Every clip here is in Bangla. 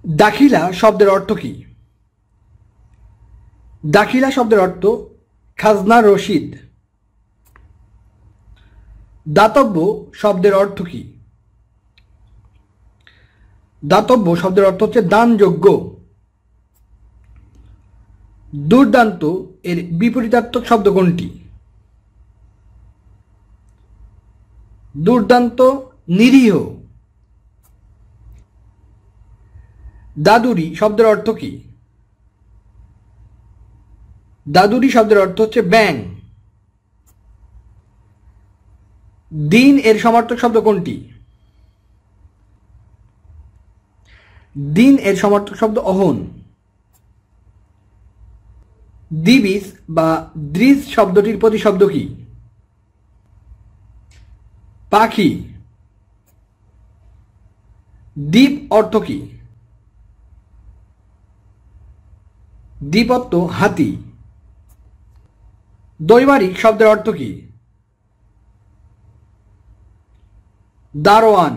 দাখিলা শব্দের অর্থ কি? দাখিলা শব্দের অর্থ খাজনার রসিদ। দাতব্য শব্দের অর্থ কি? দাতব্য শব্দের অর্থ হচ্ছে দানযোগ্য। দুর্দান্ত এর বিপরীতার্থক শব্দ কোনটি? দুর্দান্ত, নিরীহ। দাদুরি শব্দের অর্থ কি? দাদুরি শব্দের অর্থ হচ্ছে ব্যাঙ। দিন এর সমার্থক শব্দ কোনটি? দিন এর সমার্থক শব্দ অহন। দিবিস বা দ্রিজ শব্দটির প্রতিশব্দ কি? পাখি। দ্বীপ অর্থ কি? দ্বীপ অর্থ হাতি। দৈবারিক শব্দের অর্থ কি? দারোয়ান।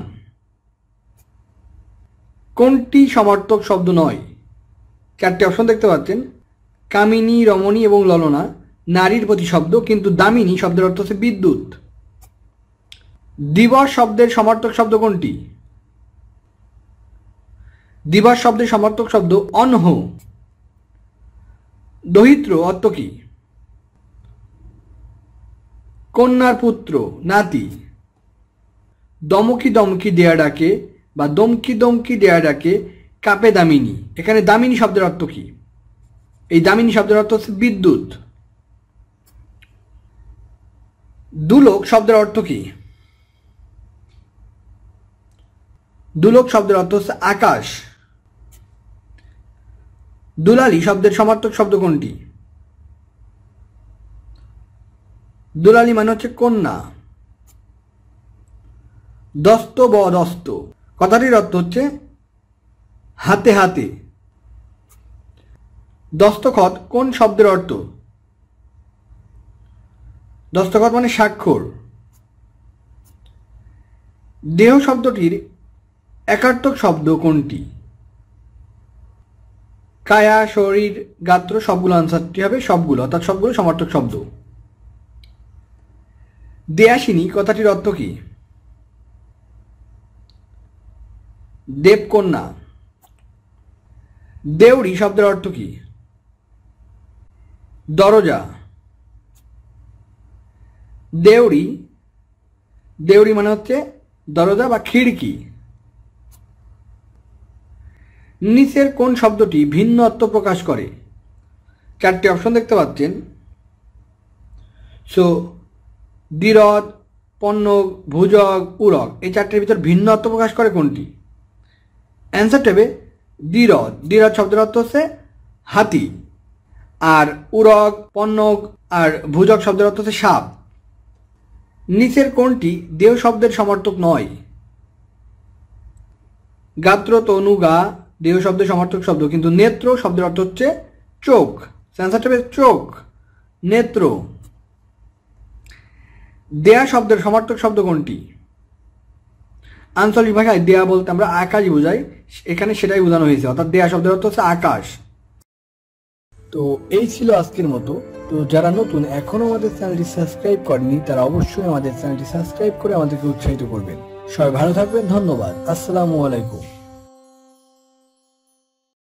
কোনটি সমার্থক শব্দ নয়? চারটি অপশন দেখতে পাচ্ছেন। কামিনী, রমণী এবং ললনা নারীর প্রতিশব্দ, কিন্তু দামিনী শব্দের অর্থ হচ্ছে বিদ্যুৎ। দিবস শব্দের সমার্থক শব্দ কোনটি? দিবস শব্দের সমার্থক শব্দ অনহ। দহিত্র অর্থ কি? কন্যার পুত্র, নাতি। দমকি দমকি দেয়া ডাকে বা দমকি দমকি দেয়া ডাকে কাপে দামিনী, এখানে দামিনী শব্দের অর্থ কি? এই দামিনী শব্দের অর্থ হচ্ছে বিদ্যুৎ। দুলোক শব্দের অর্থ কি? দুলোক শব্দের অর্থ হচ্ছে আকাশ। দুলালী শব্দের সমার্থক শব্দ কোনটি? দুলালী মানে হচ্ছে কন্যা। দস্ত বদস্ত কথাটির অর্থ হচ্ছে হাতে হাতে। দস্তখত কোন শব্দের অর্থ? দস্তখত মানে স্বাক্ষর। দেহ শব্দটির একার্থক শব্দ কোনটি? কায়া, শরীর, গাত্র সবগুলো আনসারটি হবে সবগুলো, অর্থাৎ সবগুলো সমার্থক শব্দ। দেয়াসিনী কথাটির অর্থ কি? দেবকন্যা। দেউড়ি শব্দের অর্থ কি? দরজা। দেউড়ি, দেউড়ি মানে হচ্ছে দরজা বা খিড়কি। নিচের কোন শব্দটি ভিন্ন অর্থ প্রকাশ করে? চারটি অপশন দেখতে পাচ্ছেন। সো দ্বিরদ, পণ্যক, ভুজক, উরক, এই চারটির ভিতর ভিন্ন অর্থ প্রকাশ করে কোনটি? অ্যান্সারটা হবে দ্বিরদ। দ্বিরদ শব্দের অর্থ হচ্ছে হাতি। আর উরক, পণ্যক আর ভুজক শব্দের অর্থ হচ্ছে সাপ। নিচের কোনটি দেহ শব্দের সমার্থক নয়? গাত্র, তনু, গা দেহ শব্দের সমার্থক শব্দ, কিন্তু নেত্র শব্দের অর্থ হচ্ছে চোখ। অ্যান্সারটা হবে চোখ, নেত্র। দেয়া শব্দের সমার্থক শব্দ কোনটি? আঞ্চলিক ভাষায় দেয়া বলতে আমরা আকাশ বোঝাই, এখানে সেটাই বোঝানো হয়েছে, অর্থাৎ দেয়া শব্দের অর্থ হচ্ছে আকাশ। তো এই ছিল আজকের মতো। তো যারা নতুন এখনো আমাদের চ্যানেলটি সাবস্ক্রাইব করেনি তারা অবশ্যই আমাদের চ্যানেলটি সাবস্ক্রাইব করে আমাদেরকে উৎসাহিত করবেন। সবাই ভালো থাকবেন, ধন্যবাদ, আসসালামু আলাইকুম।